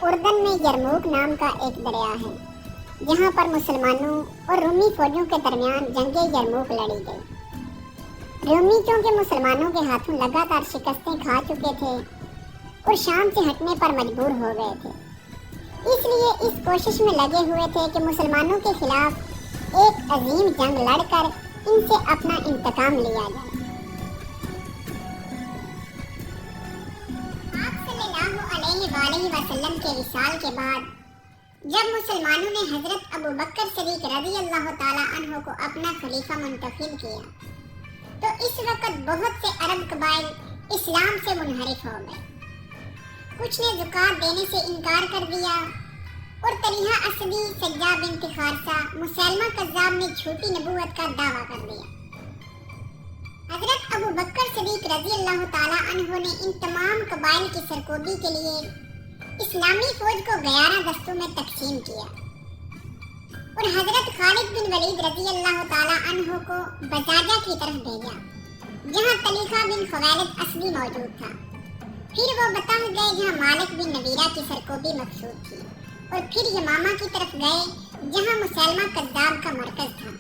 اردن میں یرموک نام کا ایک دریا ہے جہاں پر مسلمانوں اور رومی فوجوں کے درمیان جنگ یرموک لڑی گئی۔ رومی چونکہ مسلمانوں کے ہاتھوں لگاتار شکستیں کھا چکے تھے اور شام سے ہٹنے پر مجبور ہو گئے تھے، اس لیے اس کوشش میں لگے ہوئے تھے کہ مسلمانوں کے خلاف ایک عظیم جنگ لڑ کر ان سے اپنا انتقام لیا جائے۔ آپ صلی اللہ علیہ وآلہ وسلم کے وصال کے بعد جب مسلمانوں نے حضرت ابو بکر صدیق رضی اللہ تعالی عنہ کو اپنا خلیفہ منتخب کیا تو اس وقت بہت سے عرب قبائل اسلام سے منحرف ہو گئے۔ کچھ نے زکات دینے سے انکار کر دیا اور طلحہ اسدی، سجاع بنت خارثہ، مسیلمہ کذاب نے جھوٹی نبوت کا دعویٰ کر دیا۔ حضرت ابو بکر صدیق رضی اللہ تعالی عنہ نے ان تمام قبائل کی سرکوبی کے لیے اسلامی فوج کو 11 دستوں میں تقسیم کیا اور حضرت خالد بن ولید رضی اللہ تعالی عنہ کو بزاجہ کی طرف بھیجا جہاں طلیقہ بن خویلد اسدی موجود تھا۔ پھر وہ بطح گئے جہاں مالک بن نویرہ کی سرکوبی مقصود تھی، اور پھر یمامہ کی طرف گئے جہاں مسیلمہ کذاب کا مرکز تھا۔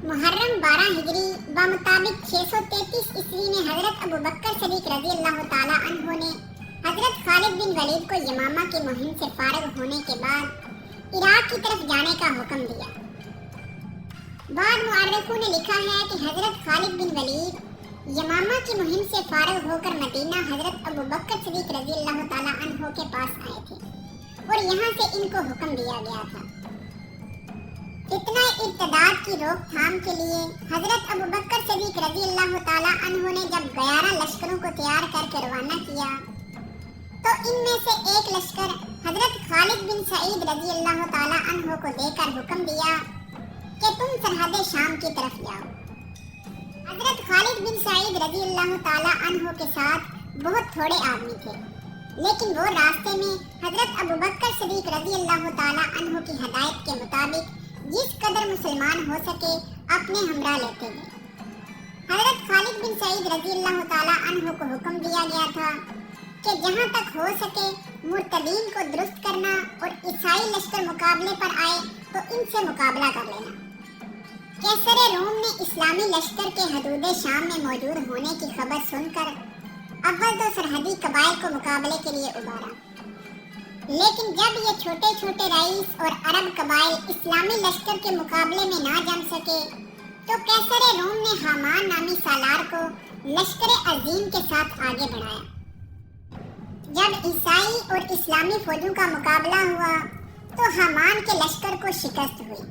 محرم 12 ہجری بمطابق 633 عیسوی میں حضرت ابو بکر صدیق رضی اللہ تعالی عنہ نے حضرت خالد بن ولید کو یمامہ کی مہم سے فارغ ہونے کے بعد عراق کی طرف جانے کا حکم دیا۔ بعض مورخوں نے لکھا ہے کہ حضرت خالد بن ولید یمامہ کی مہم سے فارغ ہو کر مدینہ حضرت ابو بکر صدیق رضی اللہ تعالی عنہ کے پاس آئے تھے اور یہاں سے ان کو حکم دیا گیا تھا۔ فتنہ ارتداد کی روک تھام کے لیے حضرت ابو بکر صدیق رضی اللہ تعالی عنہ نے جب 11 لشکروں کو تیار کر کے روانہ کیا تو ان میں سے ایک لشکر حضرت خالد بن سعید رضی اللہ تعالی عنہ کو دے کر حکم دیا کہ تم سرحد شام کی طرف جاؤ۔ حضرت خالد بن سعید رضی اللہ تعالی عنہ کے ساتھ بہت تھوڑے آدمی تھے، لیکن وہ راستے میں حضرت ابو بکر صدیق رضی اللہ تعالی عنہ کی ہدایت کے مطابق جس قدر مسلمان ہو سکے اپنے ہمراہ لیتے گئے۔ حضرت خالد بن سعید رضی اللہ تعالی عنہ کو حکم دیا گیا تھا کہ جہاں تک ہو سکے مرتدین کو درست کرنا اور عیسائی لشکر مقابلے پر آئے تو ان سے مقابلہ کر لینا۔ قیصر روم نے اسلامی لشکر کے حدود شام میں موجود ہونے کی خبر سن کر اول تو سرحدی قبائل کو مقابلے کے لیے ابھارا، لیکن جب یہ چھوٹے چھوٹے رئیس اور عرب قبائل اسلامی لشکر کے مقابلے میں نہ جم سکے تو قیصر روم نے حامان نامی سالار کو لشکر عظیم کے ساتھ آگے بڑھایا۔ جب عیسائی اور اسلامی فوجوں کا مقابلہ ہوا تو حامان کے لشکر کو شکست ہوئی۔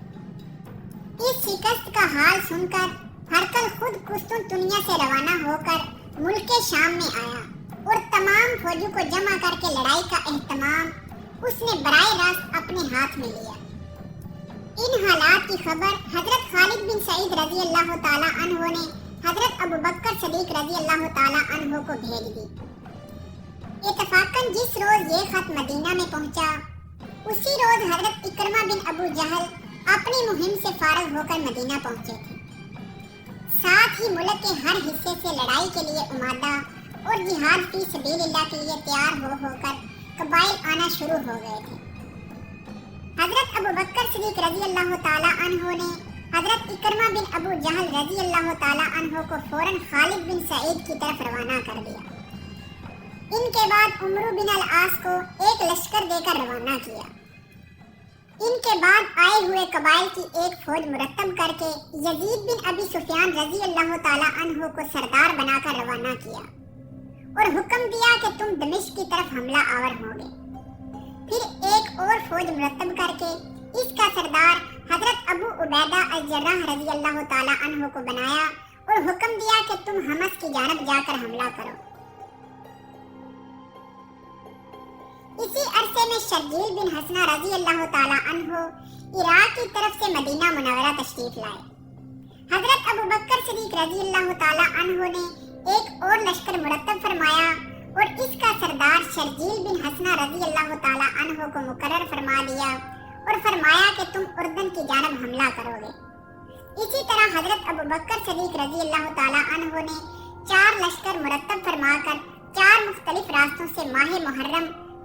اس شکست کا حال سن کر ہرقل خود قسطنطنیہ سے روانہ ہو کر ملک شام میں آیا اور تمام فوجوں کو جمع کر کے لڑائی کا اہتمام اس نے براہ راست اپنے ہاتھ میں لیا۔ ان حالات کی خبر حضرت خالد بن سعید رضی اللہ تعالی عنہ نے حضرت ابو بکر صدیق رضی اللہ تعالی عنہ کو بھیج دی۔ اتفاقاً جس روز یہ خط مدینہ میں پہنچا اسی روز حضرت اکرمہ بن ابو جہل اپنی مہم سے فارغ ہو کر مدینہ پہنچے تھے۔ ساتھ ہی ملک کے ہر حصے سے لڑائی کے لیے آمادہ اور جہاد فی سبیل اللہ کے لیے تیار ہو کر قبائل آنا شروع ہو گئے تھے۔ حضرت ابو بکر صدیق رضی اللہ تعالی عنہ نے حضرت اکرمہ بن ابو جہل رضی اللہ تعالی عنہ کو فوراً خالد بن سعید کی طرف روانہ کر دیا۔ ان کے بعد عمرو بن العاص کو ایک لشکر دے کر روانہ کیا۔ ان کے بعد آئے ہوئے قبائل کی ایک فوج مرتب کر کے یزید بن ابی سفیان رضی اللہ تعالی عنہ کو سردار بنا کر روانہ کیا اور حکم دیا کہ تم دمشق کی طرف حملہ آور ہوگے۔ پھر ایک اور فوج مرتب کر کے اس کا سردار حضرت ابو عبیدہ الجراح رضی اللہ تعالی عنہ کو بنایا اور حکم دیا کہ تم حمص کی جانب جا کر حملہ کرو۔ اسی عرصے میں شرجیل بن حسنہ رضی اللہ تعالی عنہ عراق کی طرف سے مدینہ منورہ تشریف لائے۔ حضرت ابو بکر صدیق رضی اللہ تعالی عنہ نے ایک اور لشکر مرتب فرمایا اور اس کا سردار شرجیل بن حسنہ رضی اللہ تعالی عنہ کو مقرر فرما دیا اور فرمایا کہ تم اردن کی جانب حملہ کرو گے۔ اسی طرح حضرت ابو بکر صدیق رضی اللہ تعالی عنہ نے 4 لشکر مرتب فرما کر 4 مختلف راستوں سے ماہ محرم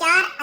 4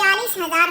40,000